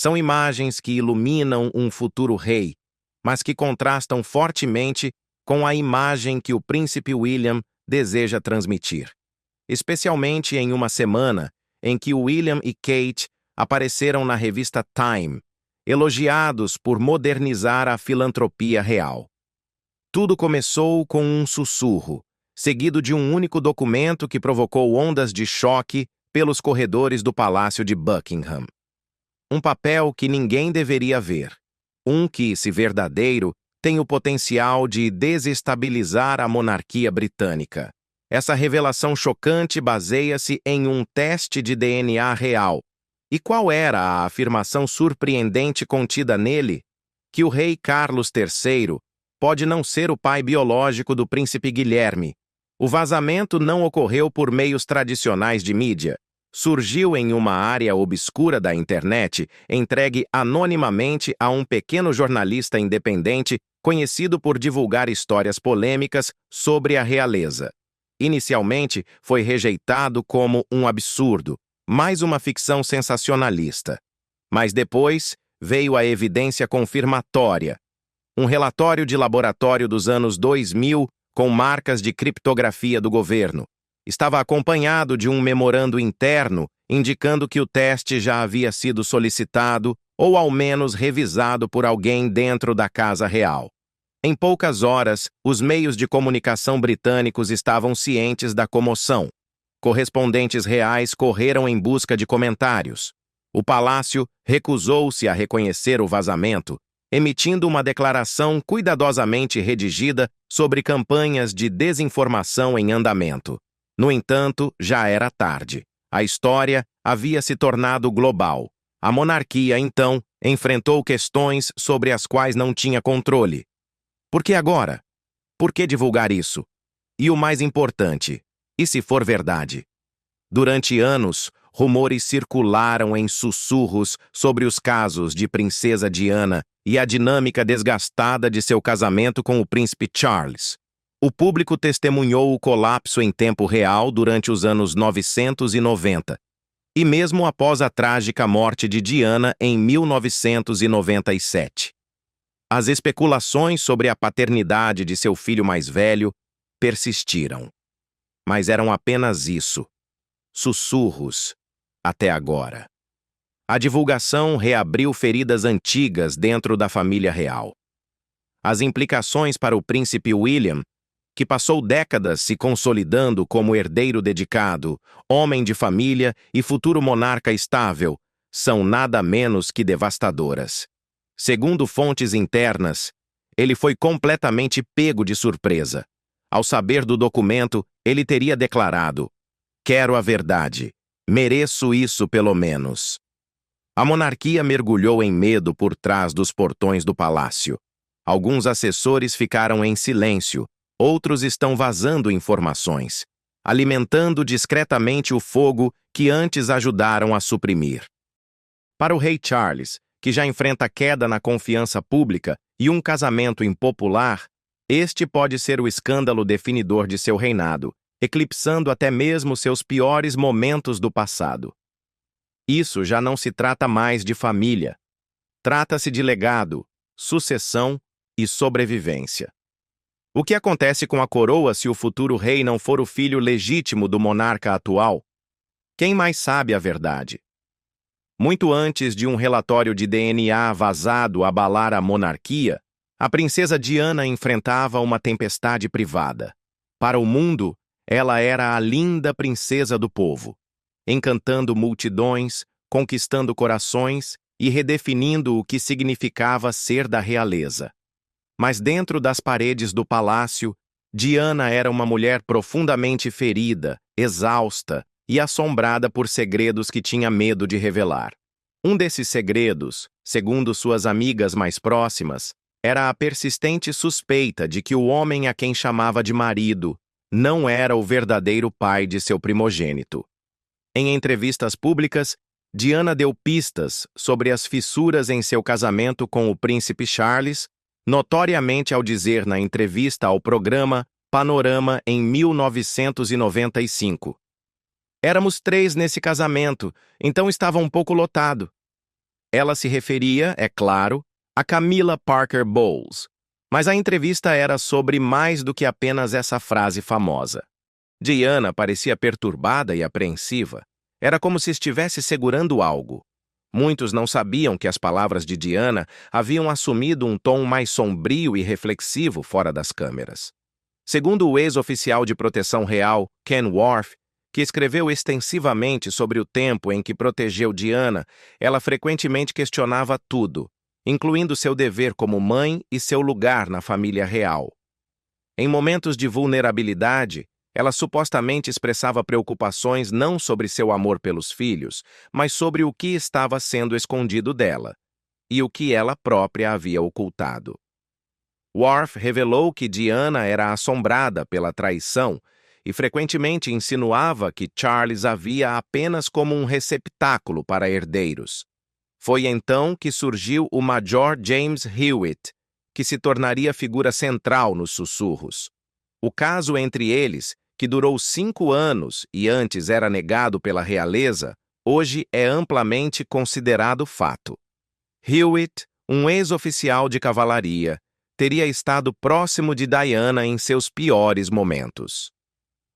São imagens que iluminam um futuro rei, mas que contrastam fortemente com a imagem que o príncipe William deseja transmitir. Especialmente em uma semana em que William e Kate apareceram na revista Time, elogiados por modernizar a filantropia real. Tudo começou com um sussurro, seguido de um único documento que provocou ondas de choque pelos corredores do Palácio de Buckingham. Um papel que ninguém deveria ver. Um que, se verdadeiro, tem o potencial de desestabilizar a monarquia britânica. Essa revelação chocante baseia-se em um teste de DNA real. E qual era a afirmação surpreendente contida nele? Que o rei Carlos III pode não ser o pai biológico do príncipe Guilherme. O vazamento não ocorreu por meios tradicionais de mídia. Surgiu em uma área obscura da internet, entregue anonimamente a um pequeno jornalista independente conhecido por divulgar histórias polêmicas sobre a realeza. Inicialmente, foi rejeitado como um absurdo, mais uma ficção sensacionalista. Mas depois, veio a evidência confirmatória. Um relatório de laboratório dos anos 2000 com marcas de criptografia do governo. Estava acompanhado de um memorando interno indicando que o teste já havia sido solicitado ou ao menos revisado por alguém dentro da Casa Real. Em poucas horas, os meios de comunicação britânicos estavam cientes da comoção. Correspondentes reais correram em busca de comentários. O palácio recusou-se a reconhecer o vazamento, emitindo uma declaração cuidadosamente redigida sobre campanhas de desinformação em andamento. No entanto, já era tarde. A história havia se tornado global. A monarquia, então, enfrentou questões sobre as quais não tinha controle. Por que agora? Por que divulgar isso? E o mais importante, e se for verdade? Durante anos, rumores circularam em sussurros sobre os casos de Princesa Diana e a dinâmica desgastada de seu casamento com o príncipe Charles. O público testemunhou o colapso em tempo real durante os anos 990, e mesmo após a trágica morte de Diana em 1997. As especulações sobre a paternidade de seu filho mais velho persistiram. Mas eram apenas isso. Sussurros, até agora. A divulgação reabriu feridas antigas dentro da família real. As implicações para o príncipe William, que passou décadas se consolidando como herdeiro dedicado, homem de família e futuro monarca estável, são nada menos que devastadoras. Segundo fontes internas, ele foi completamente pego de surpresa. Ao saber do documento, ele teria declarado: "Quero a verdade. Mereço isso pelo menos." A monarquia mergulhou em medo por trás dos portões do palácio. Alguns assessores ficaram em silêncio, outros estão vazando informações, alimentando discretamente o fogo que antes ajudaram a suprimir. Para o rei Charles, que já enfrenta queda na confiança pública e um casamento impopular, este pode ser o escândalo definidor de seu reinado, eclipsando até mesmo seus piores momentos do passado. Isso já não se trata mais de família. Trata-se de legado, sucessão e sobrevivência. O que acontece com a coroa se o futuro rei não for o filho legítimo do monarca atual? Quem mais sabe a verdade? Muito antes de um relatório de DNA vazado abalar a monarquia, a princesa Diana enfrentava uma tempestade privada. Para o mundo, ela era a linda princesa do povo, encantando multidões, conquistando corações e redefinindo o que significava ser da realeza. Mas dentro das paredes do palácio, Diana era uma mulher profundamente ferida, exausta e assombrada por segredos que tinha medo de revelar. Um desses segredos, segundo suas amigas mais próximas, era a persistente suspeita de que o homem a quem chamava de marido não era o verdadeiro pai de seu primogênito. Em entrevistas públicas, Diana deu pistas sobre as fissuras em seu casamento com o príncipe Charles, notoriamente ao dizer na entrevista ao programa Panorama em 1995. "Éramos 3 nesse casamento, então estava um pouco lotado." Ela se referia, é claro, a Camilla Parker Bowles. Mas a entrevista era sobre mais do que apenas essa frase famosa. Diana parecia perturbada e apreensiva. Era como se estivesse segurando algo. Muitos não sabiam que as palavras de Diana haviam assumido um tom mais sombrio e reflexivo fora das câmeras. Segundo o ex-oficial de proteção real, Ken Worth, que escreveu extensivamente sobre o tempo em que protegeu Diana, ela frequentemente questionava tudo, incluindo seu dever como mãe e seu lugar na família real. Em momentos de vulnerabilidade, ela supostamente expressava preocupações não sobre seu amor pelos filhos, mas sobre o que estava sendo escondido dela, e o que ela própria havia ocultado. Worth revelou que Diana era assombrada pela traição e frequentemente insinuava que Charles a via apenas como um receptáculo para herdeiros. Foi então que surgiu o Major James Hewitt, que se tornaria figura central nos sussurros. O caso entre eles, que durou 5 anos e antes era negado pela realeza, hoje é amplamente considerado fato. Hewitt, um ex-oficial de cavalaria, teria estado próximo de Diana em seus piores momentos.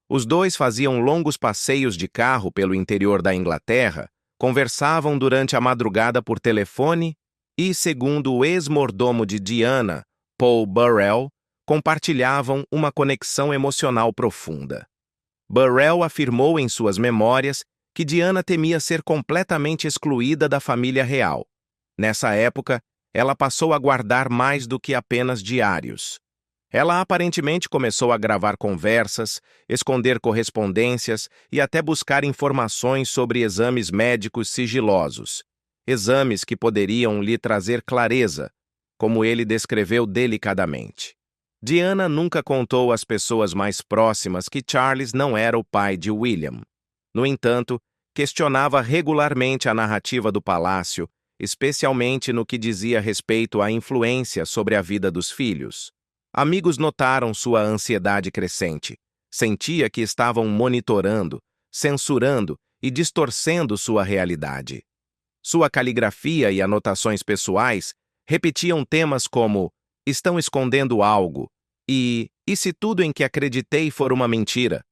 Os dois faziam longos passeios de carro pelo interior da Inglaterra, conversavam durante a madrugada por telefone e, segundo o ex-mordomo de Diana, Paul Burrell, compartilhavam uma conexão emocional profunda. Burrell afirmou em suas memórias que Diana temia ser completamente excluída da família real. Nessa época, ela passou a guardar mais do que apenas diários. Ela aparentemente começou a gravar conversas, esconder correspondências e até buscar informações sobre exames médicos sigilosos. Exames que poderiam lhe trazer clareza, como ele descreveu delicadamente. Diana nunca contou às pessoas mais próximas que Charles não era o pai de William. No entanto, questionava regularmente a narrativa do palácio, especialmente no que dizia respeito à influência sobre a vida dos filhos. Amigos notaram sua ansiedade crescente. Sentia que estavam monitorando, censurando e distorcendo sua realidade. Sua caligrafia e anotações pessoais repetiam temas como "estão escondendo algo" e se tudo em que acreditei for uma mentira?"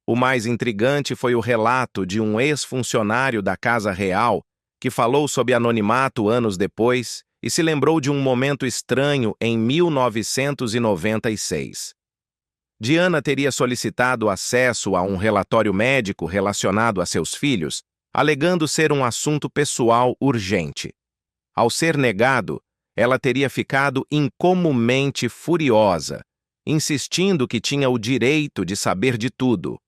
O mais intrigante foi o relato de um ex-funcionário da Casa Real que falou sob anonimato anos depois e se lembrou de um momento estranho em 1996. Diana teria solicitado acesso a um relatório médico relacionado a seus filhos, alegando ser um assunto pessoal urgente. Ao ser negado, ela teria ficado incomumente furiosa, insistindo que tinha o direito de saber de tudo.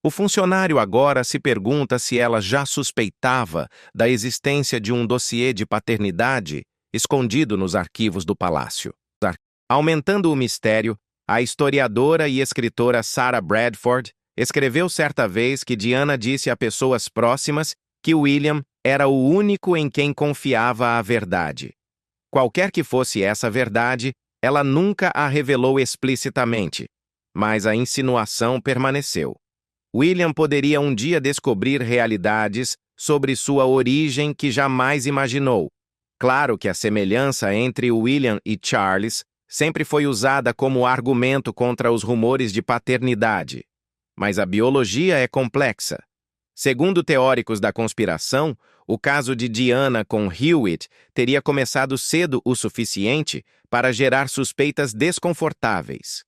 O funcionário agora se pergunta se ela já suspeitava da existência de um dossiê de paternidade escondido nos arquivos do palácio. Aumentando o mistério, a historiadora e escritora Sarah Bradford escreveu certa vez que Diana disse a pessoas próximas que William era o único em quem confiava a verdade. Qualquer que fosse essa verdade, ela nunca a revelou explicitamente, mas a insinuação permaneceu. William poderia um dia descobrir realidades sobre sua origem que jamais imaginou. Claro que a semelhança entre William e Charles sempre foi usada como argumento contra os rumores de paternidade. Mas a biologia é complexa. Segundo teóricos da conspiração, o caso de Diana com Hewitt teria começado cedo o suficiente para gerar suspeitas desconfortáveis.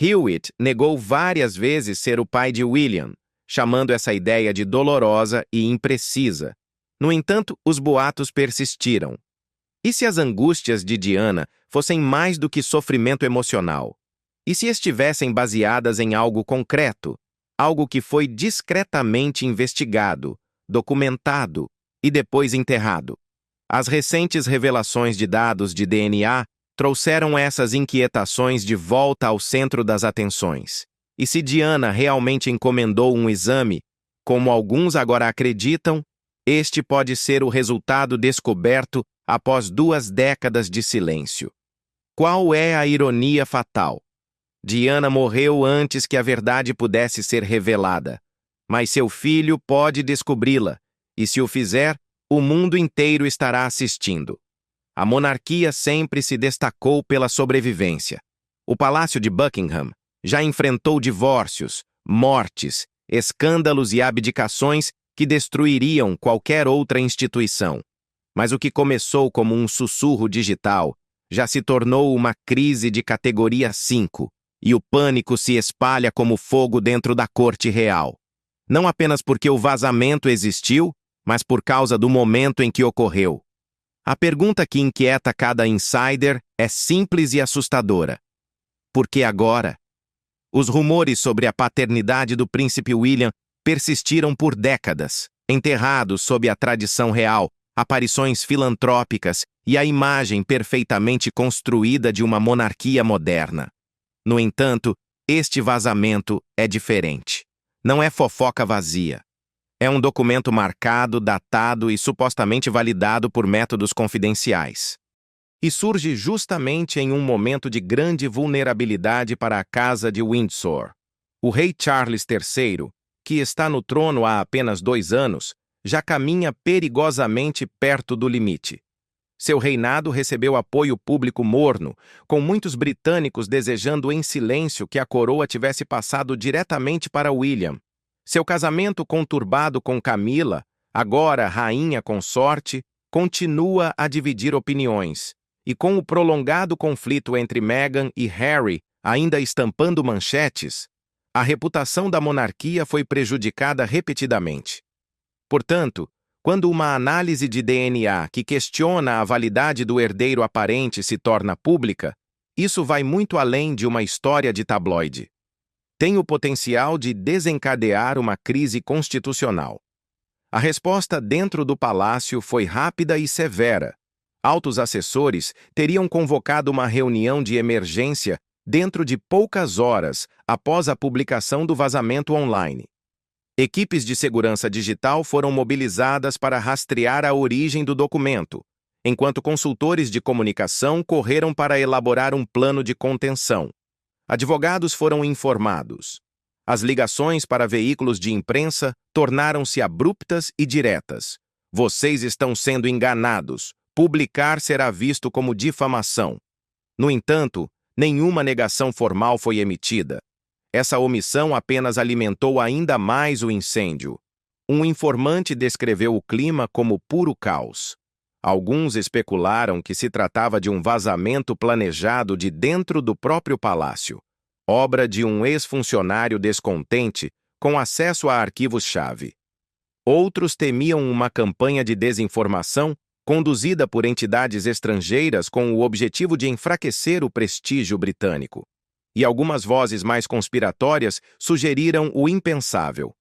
Hewitt negou várias vezes ser o pai de William, chamando essa ideia de dolorosa e imprecisa. No entanto, os boatos persistiram. E se as angústias de Diana fossem mais do que sofrimento emocional? E se estivessem baseadas em algo concreto, algo que foi discretamente investigado, documentado e depois enterrado? As recentes revelações de dados de DNA trouxeram essas inquietações de volta ao centro das atenções. E se Diana realmente encomendou um exame, como alguns agora acreditam, este pode ser o resultado descoberto após 2 décadas de silêncio. Qual é a ironia fatal? Diana morreu antes que a verdade pudesse ser revelada, mas seu filho pode descobri-la, e se o fizer, o mundo inteiro estará assistindo. A monarquia sempre se destacou pela sobrevivência. O Palácio de Buckingham já enfrentou divórcios, mortes, escândalos e abdicações que destruiriam qualquer outra instituição. Mas o que começou como um sussurro digital já se tornou uma crise de categoria 5, e o pânico se espalha como fogo dentro da corte real. Não apenas porque o vazamento existiu, mas por causa do momento em que ocorreu. A pergunta que inquieta cada insider é simples e assustadora. Por que agora? Os rumores sobre a paternidade do príncipe William persistiram por décadas, enterrados sob a tradição real, aparições filantrópicas e a imagem perfeitamente construída de uma monarquia moderna. No entanto, este vazamento é diferente. Não é fofoca vazia. É um documento marcado, datado e supostamente validado por métodos confidenciais. E surge justamente em um momento de grande vulnerabilidade para a Casa de Windsor. O rei Charles III, que está no trono há apenas 2 anos, já caminha perigosamente perto do limite. Seu reinado recebeu apoio público morno, com muitos britânicos desejando em silêncio que a coroa tivesse passado diretamente para William. Seu casamento conturbado com Camila, agora rainha consorte, continua a dividir opiniões, e com o prolongado conflito entre Meghan e Harry ainda estampando manchetes, a reputação da monarquia foi prejudicada repetidamente. Portanto, quando uma análise de DNA que questiona a validade do herdeiro aparente se torna pública, isso vai muito além de uma história de tabloide. Tem o potencial de desencadear uma crise constitucional. A resposta dentro do palácio foi rápida e severa. Altos assessores teriam convocado uma reunião de emergência dentro de poucas horas após a publicação do vazamento online. Equipes de segurança digital foram mobilizadas para rastrear a origem do documento, enquanto consultores de comunicação correram para elaborar um plano de contenção. Advogados foram informados. As ligações para veículos de imprensa tornaram-se abruptas e diretas. Vocês estão sendo enganados. Publicar será visto como difamação. No entanto, nenhuma negação formal foi emitida. Essa omissão apenas alimentou ainda mais o incêndio. Um informante descreveu o clima como puro caos. Alguns especularam que se tratava de um vazamento planejado de dentro do próprio palácio, obra de um ex-funcionário descontente com acesso a arquivos-chave. Outros temiam uma campanha de desinformação conduzida por entidades estrangeiras com o objetivo de enfraquecer o prestígio britânico. E algumas vozes mais conspiratórias sugeriram o impensável.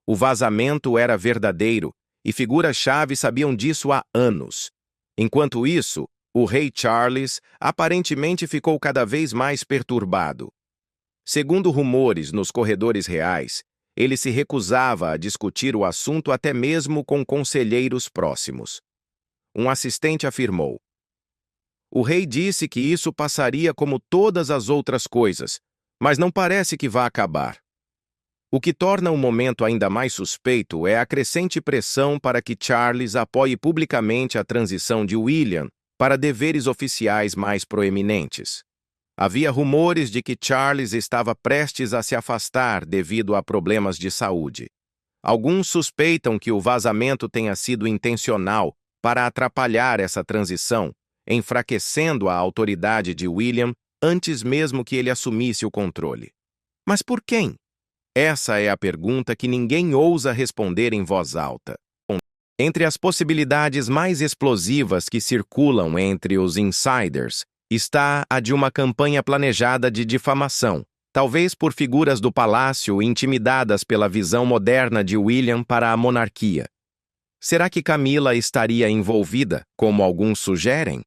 O vazamento era verdadeiro e figuras-chave sabiam disso há anos. Enquanto isso, o rei Charles aparentemente ficou cada vez mais perturbado. Segundo rumores nos corredores reais, ele se recusava a discutir o assunto até mesmo com conselheiros próximos. Um assistente afirmou: "O rei disse que isso passaria como todas as outras coisas, mas não parece que vá acabar." O que torna o momento ainda mais suspeito é a crescente pressão para que Charles apoie publicamente a transição de William para deveres oficiais mais proeminentes. Havia rumores de que Charles estava prestes a se afastar devido a problemas de saúde. Alguns suspeitam que o vazamento tenha sido intencional para atrapalhar essa transição, enfraquecendo a autoridade de William antes mesmo que ele assumisse o controle. Mas por quem? Essa é a pergunta que ninguém ousa responder em voz alta. Entre as possibilidades mais explosivas que circulam entre os insiders está a de uma campanha planejada de difamação, talvez por figuras do palácio intimidadas pela visão moderna de William para a monarquia. Será que Camila estaria envolvida, como alguns sugerem?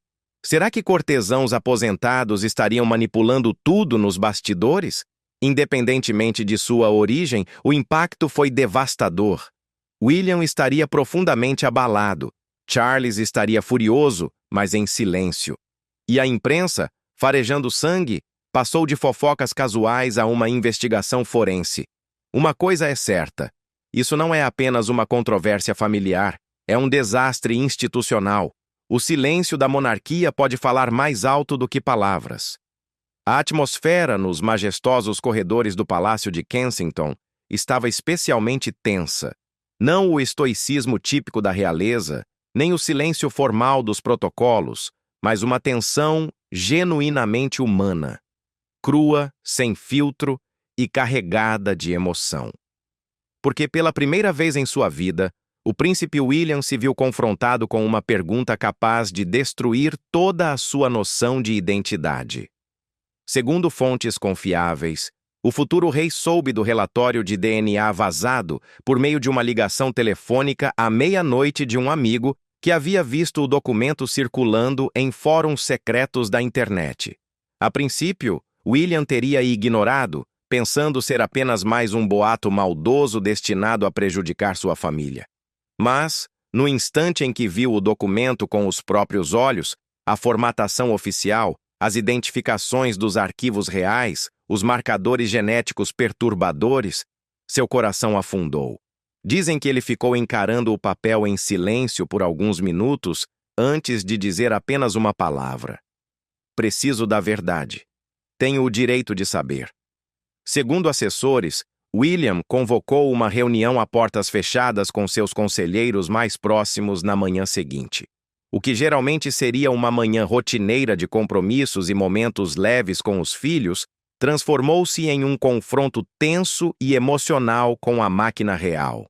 Será que cortesãos aposentados estariam manipulando tudo nos bastidores? Independentemente de sua origem, o impacto foi devastador. William estaria profundamente abalado. Charles estaria furioso, mas em silêncio. E a imprensa, farejando sangue, passou de fofocas casuais a uma investigação forense. Uma coisa é certa: isso não é apenas uma controvérsia familiar, É um desastre institucional. O silêncio da monarquia pode falar mais alto do que palavras. A atmosfera nos majestosos corredores do Palácio de Kensington estava especialmente tensa. Não o estoicismo típico da realeza, nem o silêncio formal dos protocolos, mas uma tensão genuinamente humana, crua, sem filtro e carregada de emoção. Porque pela primeira vez em sua vida, o príncipe William se viu confrontado com uma pergunta capaz de destruir toda a sua noção de identidade. Segundo fontes confiáveis, o futuro rei soube do relatório de DNA vazado por meio de uma ligação telefônica à meia-noite de um amigo que havia visto o documento circulando em fóruns secretos da internet. A princípio, William teria ignorado, pensando ser apenas mais um boato maldoso destinado a prejudicar sua família. Mas, no instante em que viu o documento com os próprios olhos, a formatação oficial, as identificações dos arquivos reais, os marcadores genéticos perturbadores, seu coração afundou. Dizem que ele ficou encarando o papel em silêncio por alguns minutos antes de dizer apenas uma palavra. Preciso da verdade. Tenho o direito de saber. Segundo assessores, William convocou uma reunião a portas fechadas com seus conselheiros mais próximos na manhã seguinte. O que geralmente seria uma manhã rotineira de compromissos e momentos leves com os filhos, transformou-se em um confronto tenso e emocional com a máquina real.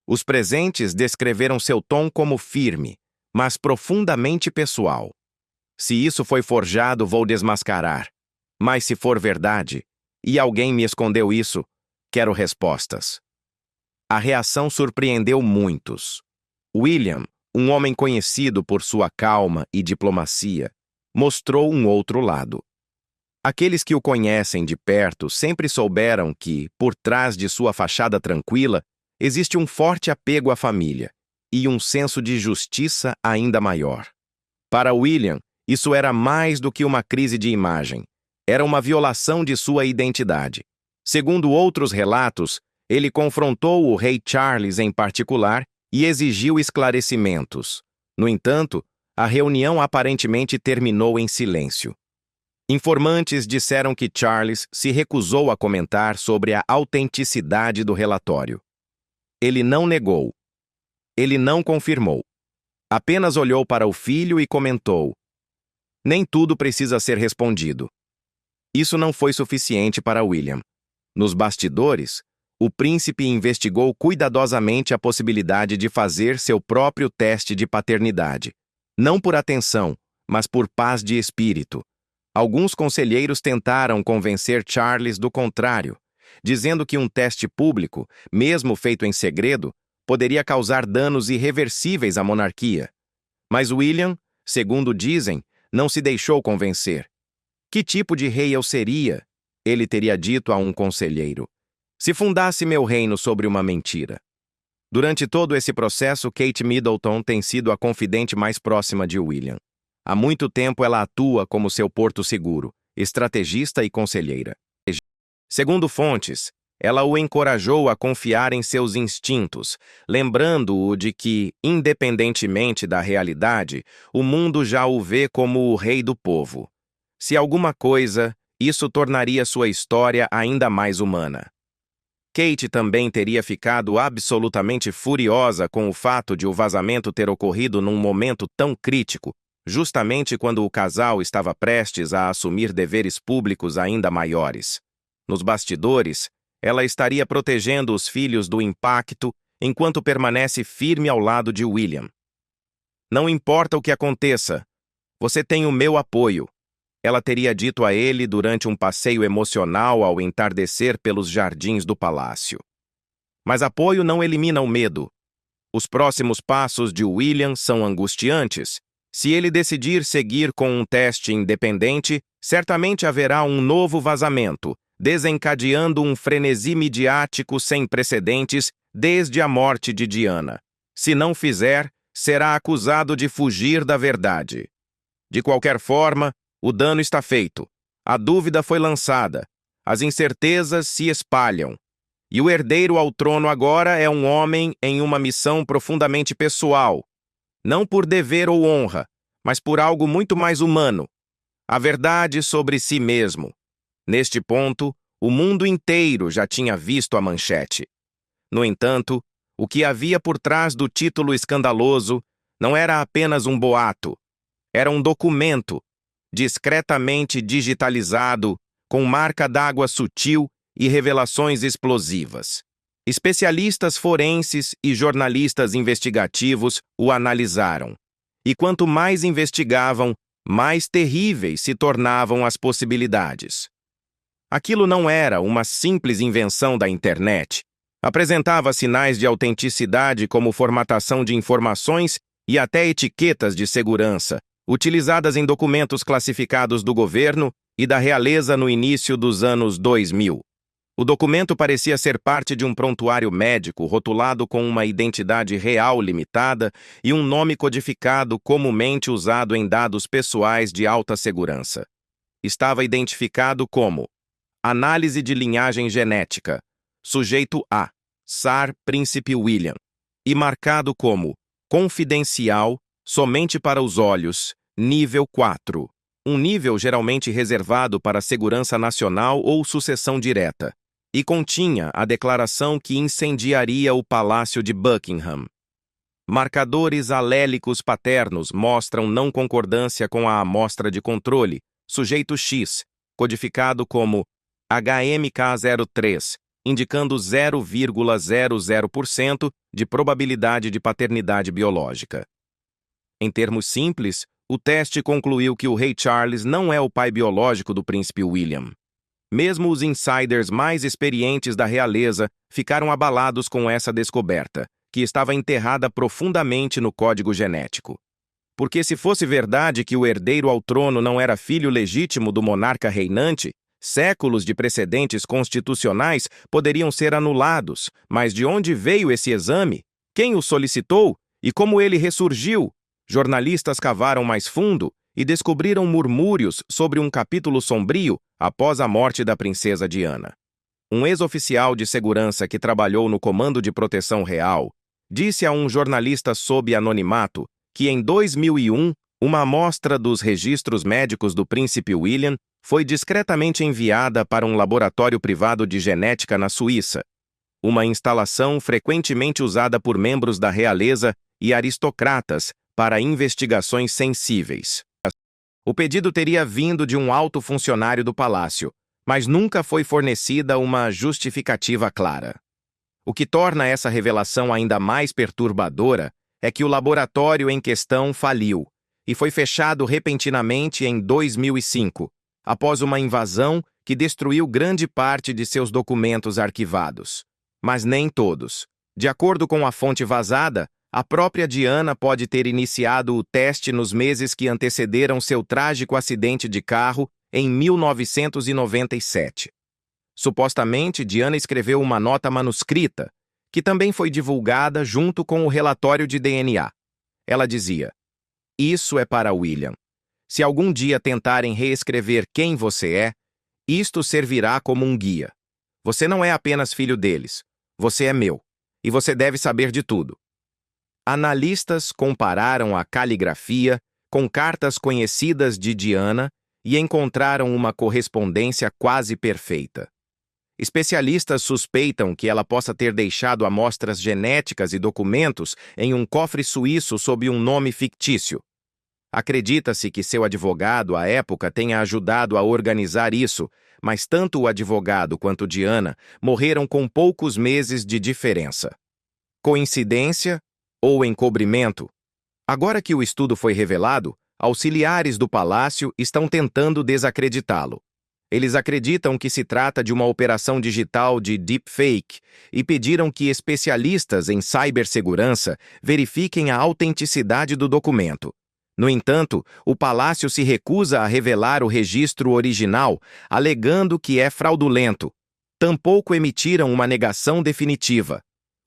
Os presentes descreveram seu tom como firme, mas profundamente pessoal. Se isso foi forjado, vou desmascarar. Mas se for verdade, e alguém me escondeu isso, quero respostas. A reação surpreendeu muitos. William, um homem conhecido por sua calma e diplomacia, mostrou um outro lado. Aqueles que o conhecem de perto sempre souberam que, por trás de sua fachada tranquila, existe um forte apego à família e um senso de justiça ainda maior. Para William, isso era mais do que uma crise de imagem. Era uma violação de sua identidade. Segundo outros relatos, ele confrontou o rei Charles em particular e exigiu esclarecimentos. No entanto, a reunião aparentemente terminou em silêncio. Informantes disseram que Charles se recusou a comentar sobre a autenticidade do relatório. Ele não negou. Ele não confirmou. Apenas olhou para o filho e comentou: "Nem tudo precisa ser respondido." Isso não foi suficiente para William. Nos bastidores, o príncipe investigou cuidadosamente a possibilidade de fazer seu próprio teste de paternidade. Não por atenção, mas por paz de espírito. Alguns conselheiros tentaram convencer Charles do contrário, dizendo que um teste público, mesmo feito em segredo, poderia causar danos irreversíveis à monarquia. Mas William, segundo dizem, não se deixou convencer. "Que tipo de rei eu seria?" ele teria dito a um conselheiro, "se fundasse meu reino sobre uma mentira." Durante todo esse processo, Kate Middleton tem sido a confidente mais próxima de William. Há muito tempo ela atua como seu porto seguro, estrategista e conselheira. Segundo fontes, ela o encorajou a confiar em seus instintos, lembrando-o de que, independentemente da realidade, o mundo já o vê como o rei do povo. Se alguma coisa, isso tornaria sua história ainda mais humana. Kate também teria ficado absolutamente furiosa com o fato de o vazamento ter ocorrido num momento tão crítico, justamente quando o casal estava prestes a assumir deveres públicos ainda maiores. Nos bastidores, ela estaria protegendo os filhos do impacto enquanto permanece firme ao lado de William. "Não importa o que aconteça, você tem o meu apoio", ela teria dito a ele durante um passeio emocional ao entardecer pelos jardins do palácio. Mas apoio não elimina o medo. Os próximos passos de William são angustiantes. Se ele decidir seguir com um teste independente, certamente haverá um novo vazamento, desencadeando um frenesi midiático sem precedentes desde a morte de Diana. Se não fizer, será acusado de fugir da verdade. De qualquer forma, o dano está feito. A dúvida foi lançada. As incertezas se espalham. E o herdeiro ao trono agora é um homem em uma missão profundamente pessoal, não por dever ou honra, mas por algo muito mais humano, a verdade sobre si mesmo. Neste ponto, o mundo inteiro já tinha visto a manchete. No entanto, o que havia por trás do título escandaloso não era apenas um boato. Era um documento, discretamente digitalizado, com marca d'água sutil e revelações explosivas. Especialistas forenses e jornalistas investigativos o analisaram. E quanto mais investigavam, mais terríveis se tornavam as possibilidades. Aquilo não era uma simples invenção da internet. Apresentava sinais de autenticidade como formatação de informações e até etiquetas de segurança, utilizadas em documentos classificados do governo e da realeza no início dos anos 2000. O documento parecia ser parte de um prontuário médico rotulado com uma identidade real limitada e um nome codificado comumente usado em dados pessoais de alta segurança. Estava identificado como Análise de linhagem genética, sujeito A, Sar Príncipe William, e marcado como Confidencial, somente para os olhos, nível 4, um nível geralmente reservado para segurança nacional ou sucessão direta, e continha a declaração que incendiaria o Palácio de Buckingham. Marcadores alélicos paternos mostram não concordância com a amostra de controle, sujeito X, codificado como HMK03, indicando 0,00% de probabilidade de paternidade biológica. Em termos simples, o teste concluiu que o rei Charles não é o pai biológico do príncipe William. Mesmo os insiders mais experientes da realeza ficaram abalados com essa descoberta, que estava enterrada profundamente no código genético. Porque se fosse verdade que o herdeiro ao trono não era filho legítimo do monarca reinante, séculos de precedentes constitucionais poderiam ser anulados, mas de onde veio esse exame? Quem o solicitou? E como ele ressurgiu? Jornalistas cavaram mais fundo e descobriram murmúrios sobre um capítulo sombrio após a morte da princesa Diana. Um ex-oficial de segurança que trabalhou no Comando de Proteção Real disse a um jornalista sob anonimato que em 2001, uma amostra dos registros médicos do príncipe William foi discretamente enviada para um laboratório privado de genética na Suíça, uma instalação frequentemente usada por membros da realeza e aristocratas para investigações sensíveis. O pedido teria vindo de um alto funcionário do palácio, mas nunca foi fornecida uma justificativa clara. O que torna essa revelação ainda mais perturbadora é que o laboratório em questão faliu e foi fechado repentinamente em 2005, após uma invasão que destruiu grande parte de seus documentos arquivados. Mas nem todos. De acordo com a fonte vazada, a própria Diana pode ter iniciado o teste nos meses que antecederam seu trágico acidente de carro em 1997. Supostamente, Diana escreveu uma nota manuscrita, que também foi divulgada junto com o relatório de DNA. Ela dizia: "Isso é para William. Se algum dia tentarem reescrever quem você é, isto servirá como um guia. Você não é apenas filho deles, você é meu, e você deve saber de tudo." Analistas compararam a caligrafia com cartas conhecidas de Diana e encontraram uma correspondência quase perfeita. Especialistas suspeitam que ela possa ter deixado amostras genéticas e documentos em um cofre suíço sob um nome fictício. Acredita-se que seu advogado, à época, tenha ajudado a organizar isso, mas tanto o advogado quanto Diana morreram com poucos meses de diferença. Coincidência ou encobrimento? Agora que o estudo foi revelado, auxiliares do palácio estão tentando desacreditá-lo. Eles acreditam que se trata de uma operação digital de deepfake e pediram que especialistas em cibersegurança verifiquem a autenticidade do documento. No entanto, o palácio se recusa a revelar o registro original, alegando que é fraudulento. Tampouco emitiram uma negação definitiva.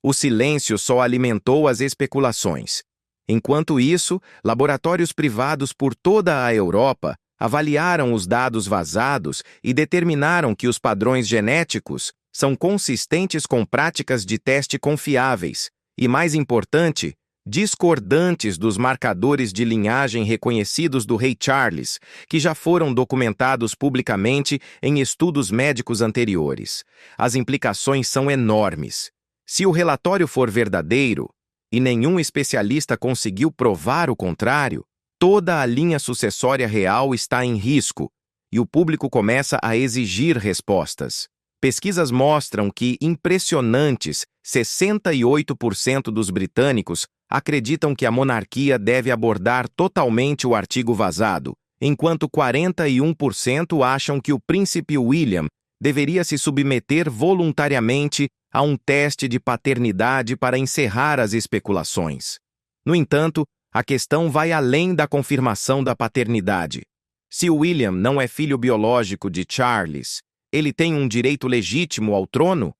O silêncio só alimentou as especulações. Enquanto isso, laboratórios privados por toda a Europa avaliaram os dados vazados e determinaram que os padrões genéticos são consistentes com práticas de teste confiáveis e, mais importante, discordantes dos marcadores de linhagem reconhecidos do rei Charles, que já foram documentados publicamente em estudos médicos anteriores. As implicações são enormes. Se o relatório for verdadeiro, e nenhum especialista conseguiu provar o contrário, toda a linha sucessória real está em risco, e o público começa a exigir respostas. Pesquisas mostram que impressionantes 68% dos britânicos acreditam que a monarquia deve abordar totalmente o artigo vazado, enquanto 41% acham que o príncipe William deveria se submeter voluntariamente a um teste de paternidade para encerrar as especulações. No entanto, a questão vai além da confirmação da paternidade. Se William não é filho biológico de Charles, ele tem um direito legítimo ao trono?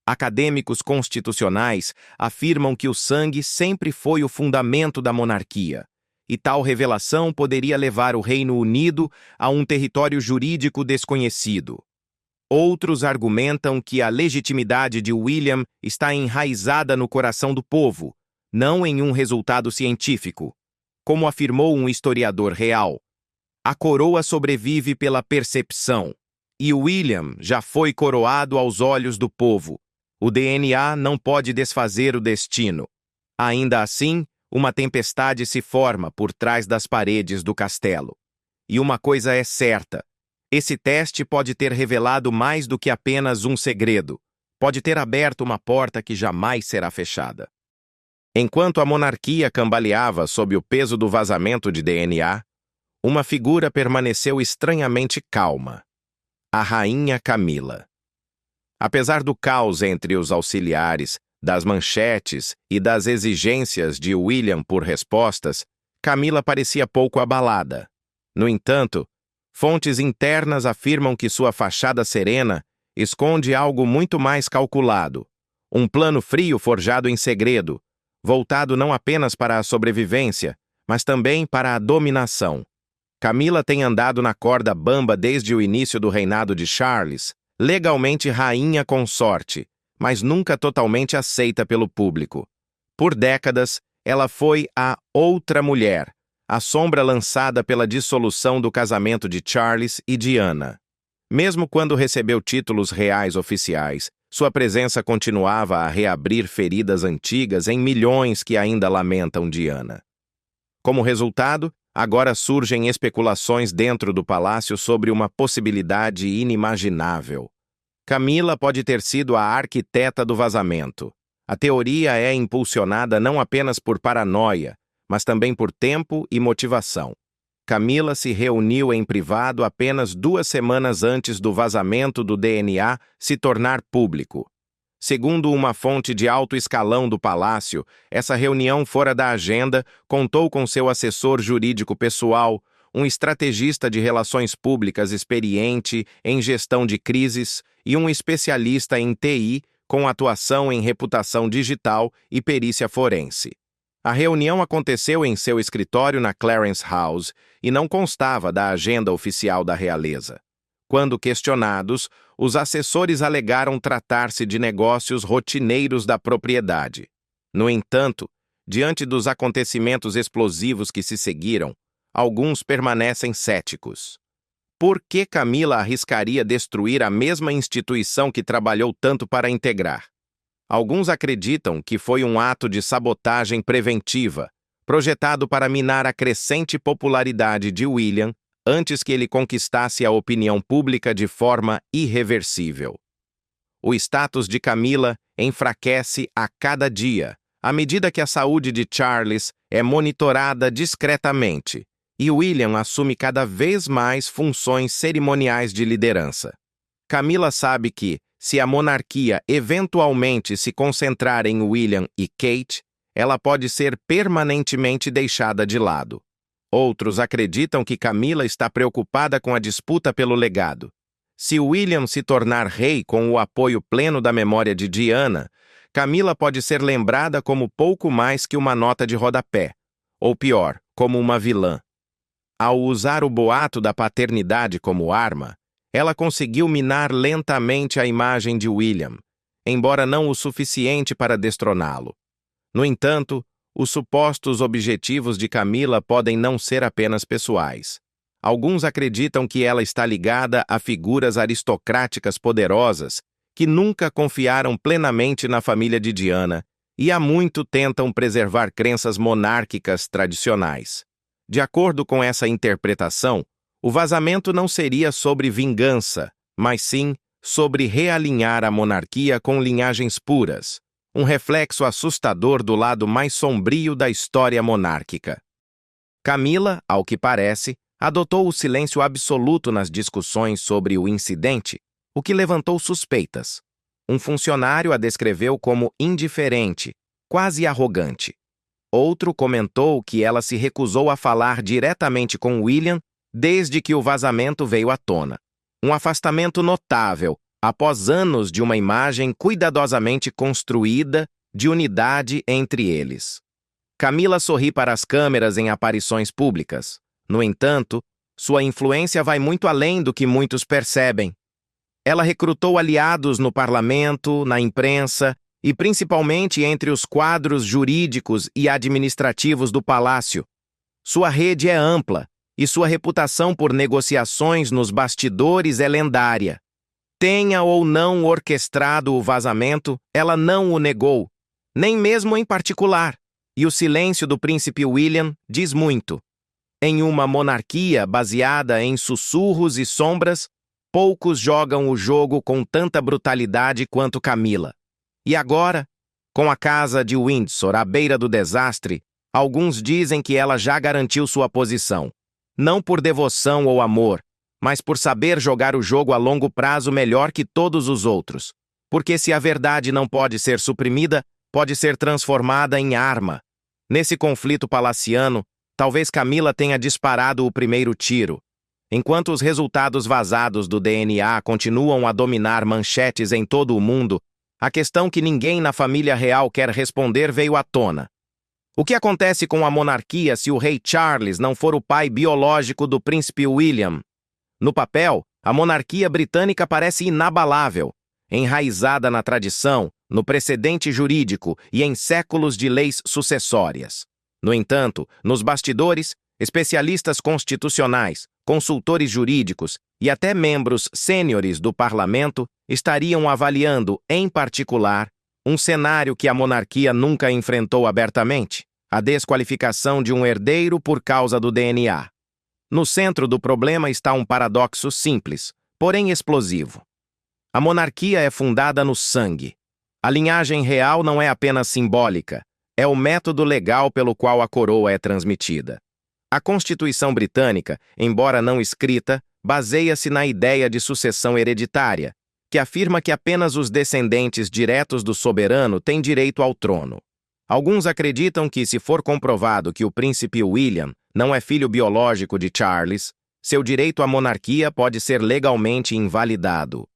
Acadêmicos constitucionais afirmam que o sangue sempre foi o fundamento da monarquia, e tal revelação poderia levar o Reino Unido a um território jurídico desconhecido. Outros argumentam que a legitimidade de William está enraizada no coração do povo, não em um resultado científico. Como afirmou um historiador real, a coroa sobrevive pela percepção, e William já foi coroado aos olhos do povo. O DNA não pode desfazer o destino. Ainda assim, uma tempestade se forma por trás das paredes do castelo. E uma coisa é certa: esse teste pode ter revelado mais do que apenas um segredo. Pode ter aberto uma porta que jamais será fechada. Enquanto a monarquia cambaleava sob o peso do vazamento de DNA, uma figura permaneceu estranhamente calma: a rainha Camila. Apesar do caos entre os auxiliares, das manchetes e das exigências de William por respostas, Camila parecia pouco abalada. No entanto, fontes internas afirmam que sua fachada serena esconde algo muito mais calculado, um plano frio forjado em segredo, voltado não apenas para a sobrevivência, mas também para a dominação. Camila tem andado na corda bamba desde o início do reinado de Charles, legalmente rainha consorte, mas nunca totalmente aceita pelo público. Por décadas, ela foi a outra mulher, a sombra lançada pela dissolução do casamento de Charles e Diana. Mesmo quando recebeu títulos reais oficiais, sua presença continuava a reabrir feridas antigas em milhões que ainda lamentam Diana. Como resultado, agora surgem especulações dentro do palácio sobre uma possibilidade inimaginável. Camila pode ter sido a arquiteta do vazamento. A teoria é impulsionada não apenas por paranoia, mas também por tempo e motivação. Camila se reuniu em privado apenas 2 semanas antes do vazamento do DNA se tornar público. Segundo uma fonte de alto escalão do palácio, essa reunião fora da agenda contou com seu assessor jurídico pessoal, um estrategista de relações públicas experiente em gestão de crises e um especialista em TI com atuação em reputação digital e perícia forense. A reunião aconteceu em seu escritório na Clarence House e não constava da agenda oficial da realeza. Quando questionados, os assessores alegaram tratar-se de negócios rotineiros da propriedade. No entanto, diante dos acontecimentos explosivos que se seguiram, alguns permanecem céticos. Por que Camila arriscaria destruir a mesma instituição que trabalhou tanto para integrar? Alguns acreditam que foi um ato de sabotagem preventiva, projetado para minar a crescente popularidade de William antes que ele conquistasse a opinião pública de forma irreversível. O status de Camila enfraquece a cada dia, à medida que a saúde de Charles é monitorada discretamente, e William assume cada vez mais funções cerimoniais de liderança. Camila sabe que, se a monarquia eventualmente se concentrar em William e Kate, ela pode ser permanentemente deixada de lado. Outros acreditam que Camila está preocupada com a disputa pelo legado. Se William se tornar rei com o apoio pleno da memória de Diana, Camila pode ser lembrada como pouco mais que uma nota de rodapé, ou pior, como uma vilã. Ao usar o boato da paternidade como arma, ela conseguiu minar lentamente a imagem de William, embora não o suficiente para destroná-lo. No entanto, os supostos objetivos de Camila podem não ser apenas pessoais. Alguns acreditam que ela está ligada a figuras aristocráticas poderosas que nunca confiaram plenamente na família de Diana e há muito tentam preservar crenças monárquicas tradicionais. De acordo com essa interpretação, o vazamento não seria sobre vingança, mas sim sobre realinhar a monarquia com linhagens puras, um reflexo assustador do lado mais sombrio da história monárquica. Camila, ao que parece, adotou o silêncio absoluto nas discussões sobre o incidente, o que levantou suspeitas. Um funcionário a descreveu como indiferente, quase arrogante. Outro comentou que ela se recusou a falar diretamente com William desde que o vazamento veio à tona. Um afastamento notável, após anos de uma imagem cuidadosamente construída de unidade entre eles. Camila sorri para as câmeras em aparições públicas. No entanto, sua influência vai muito além do que muitos percebem. Ela recrutou aliados no parlamento, na imprensa e principalmente entre os quadros jurídicos e administrativos do palácio. Sua rede é ampla e sua reputação por negociações nos bastidores é lendária. Tenha ou não orquestrado o vazamento, ela não o negou, nem mesmo em particular, e o silêncio do príncipe William diz muito. Em uma monarquia baseada em sussurros e sombras, poucos jogam o jogo com tanta brutalidade quanto Camila. E agora, com a casa de Windsor à beira do desastre, alguns dizem que ela já garantiu sua posição, não por devoção ou amor, mas por saber jogar o jogo a longo prazo melhor que todos os outros. Porque se a verdade não pode ser suprimida, pode ser transformada em arma. Nesse conflito palaciano, talvez Camila tenha disparado o primeiro tiro. Enquanto os resultados vazados do DNA continuam a dominar manchetes em todo o mundo, a questão que ninguém na família real quer responder veio à tona. O que acontece com a monarquia se o rei Charles não for o pai biológico do príncipe William? No papel, a monarquia britânica parece inabalável, enraizada na tradição, no precedente jurídico e em séculos de leis sucessórias. No entanto, nos bastidores, especialistas constitucionais, consultores jurídicos e até membros sêniores do parlamento estariam avaliando, em particular, um cenário que a monarquia nunca enfrentou abertamente: a desqualificação de um herdeiro por causa do DNA. No centro do problema está um paradoxo simples, porém explosivo. A monarquia é fundada no sangue. A linhagem real não é apenas simbólica, é o método legal pelo qual a coroa é transmitida. A Constituição Britânica, embora não escrita, baseia-se na ideia de sucessão hereditária, que afirma que apenas os descendentes diretos do soberano têm direito ao trono. Alguns acreditam que, se for comprovado que o príncipe William não é filho biológico de Charles, seu direito à monarquia pode ser legalmente invalidado.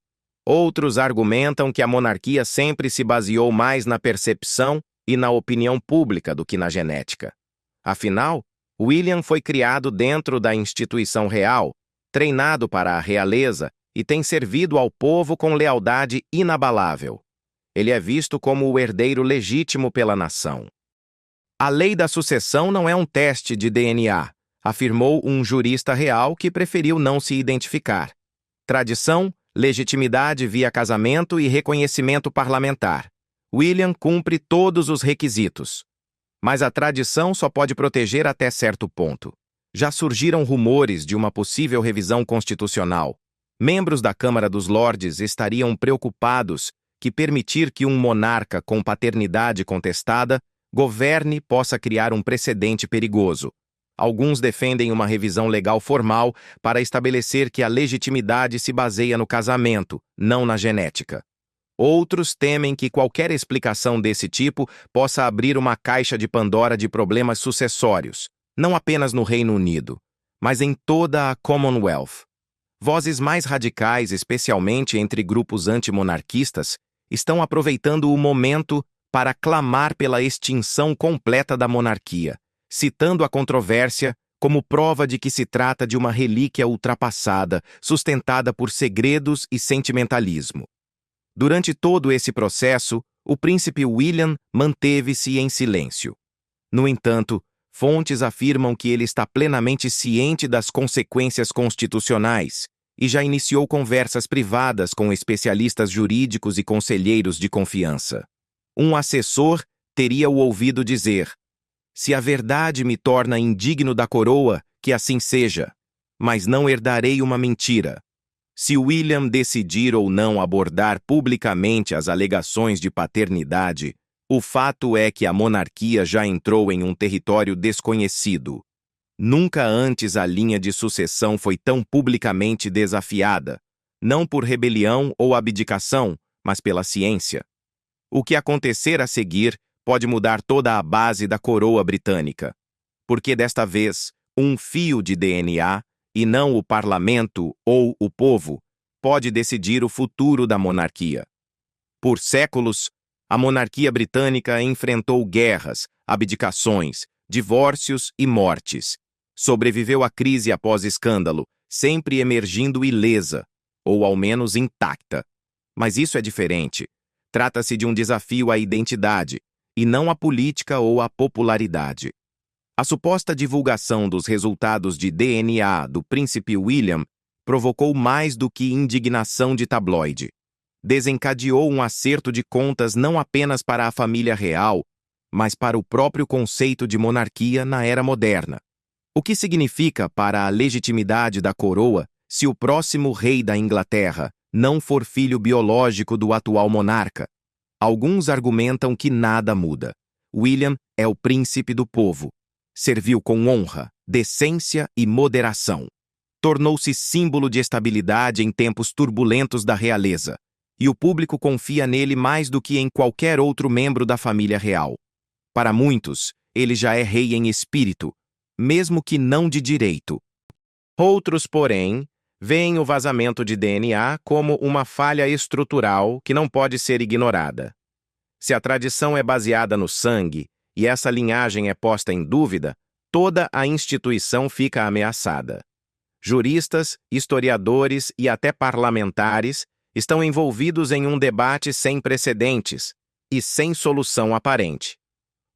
Outros argumentam que a monarquia sempre se baseou mais na percepção e na opinião pública do que na genética. Afinal, William foi criado dentro da instituição real, treinado para a realeza e tem servido ao povo com lealdade inabalável. Ele é visto como o herdeiro legítimo pela nação. A lei da sucessão não é um teste de DNA, afirmou um jurista real que preferiu não se identificar. Tradição, legitimidade via casamento e reconhecimento parlamentar. William cumpre todos os requisitos. Mas a tradição só pode proteger até certo ponto. Já surgiram rumores de uma possível revisão constitucional. Membros da Câmara dos Lordes estariam preocupados que permitir que um monarca com paternidade contestada governe possa criar um precedente perigoso. Alguns defendem uma revisão legal formal para estabelecer que a legitimidade se baseia no casamento, não na genética. Outros temem que qualquer explicação desse tipo possa abrir uma caixa de Pandora de problemas sucessórios, não apenas no Reino Unido, mas em toda a Commonwealth. Vozes mais radicais, especialmente entre grupos antimonarquistas, estão aproveitando o momento para clamar pela extinção completa da monarquia, citando a controvérsia como prova de que se trata de uma relíquia ultrapassada, sustentada por segredos e sentimentalismo. Durante todo esse processo, o príncipe William manteve-se em silêncio. No entanto, fontes afirmam que ele está plenamente ciente das consequências constitucionais e já iniciou conversas privadas com especialistas jurídicos e conselheiros de confiança. Um assessor teria o ouvido dizer: "Se a verdade me torna indigno da coroa, que assim seja, mas não herdarei uma mentira." Se William decidir ou não abordar publicamente as alegações de paternidade, o fato é que a monarquia já entrou em um território desconhecido. Nunca antes a linha de sucessão foi tão publicamente desafiada, não por rebelião ou abdicação, mas pela ciência. O que acontecer a seguir pode mudar toda a base da coroa britânica, porque desta vez, um fio de DNA, e não o parlamento ou o povo, pode decidir o futuro da monarquia. Por séculos, a monarquia britânica enfrentou guerras, abdicações, divórcios e mortes. Sobreviveu à crise após escândalo, sempre emergindo ilesa, ou ao menos intacta. Mas isso é diferente. Trata-se de um desafio à identidade, e não à política ou à popularidade. A suposta divulgação dos resultados de DNA do príncipe William provocou mais do que indignação de tabloide. Desencadeou um acerto de contas não apenas para a família real, mas para o próprio conceito de monarquia na era moderna. O que significa para a legitimidade da coroa se o próximo rei da Inglaterra não for filho biológico do atual monarca? Alguns argumentam que nada muda. William é o príncipe do povo. Serviu com honra, decência e moderação. Tornou-se símbolo de estabilidade em tempos turbulentos da realeza, e o público confia nele mais do que em qualquer outro membro da família real. Para muitos, ele já é rei em espírito, mesmo que não de direito. Outros, porém, veem o vazamento de DNA como uma falha estrutural que não pode ser ignorada. Se a tradição é baseada no sangue e essa linhagem é posta em dúvida, toda a instituição fica ameaçada. Juristas, historiadores e até parlamentares estão envolvidos em um debate sem precedentes e sem solução aparente.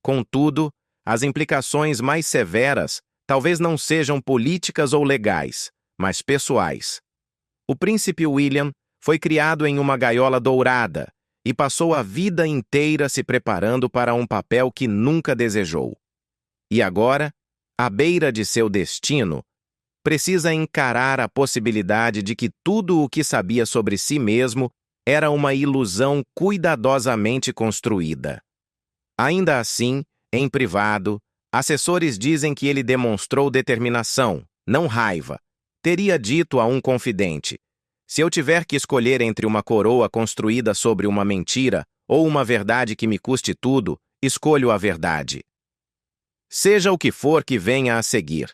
Contudo, as implicações mais severas talvez não sejam políticas ou legais, mas pessoais. O príncipe William foi criado em uma gaiola dourada e passou a vida inteira se preparando para um papel que nunca desejou. E agora, à beira de seu destino, precisa encarar a possibilidade de que tudo o que sabia sobre si mesmo era uma ilusão cuidadosamente construída. Ainda assim, em privado, assessores dizem que ele demonstrou determinação, não raiva. Teria dito a um confidente: "Se eu tiver que escolher entre uma coroa construída sobre uma mentira ou uma verdade que me custe tudo, escolho a verdade." Seja o que for que venha a seguir,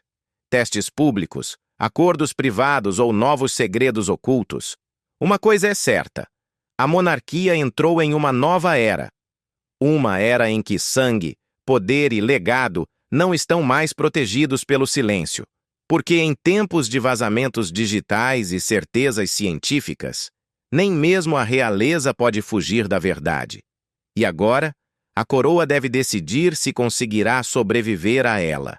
testes públicos, acordos privados ou novos segredos ocultos, uma coisa é certa: a monarquia entrou em uma nova era. Uma era em que sangue, poder e legado não estão mais protegidos pelo silêncio. Porque em tempos de vazamentos digitais e certezas científicas, nem mesmo a realeza pode fugir da verdade. E agora, a coroa deve decidir se conseguirá sobreviver a ela.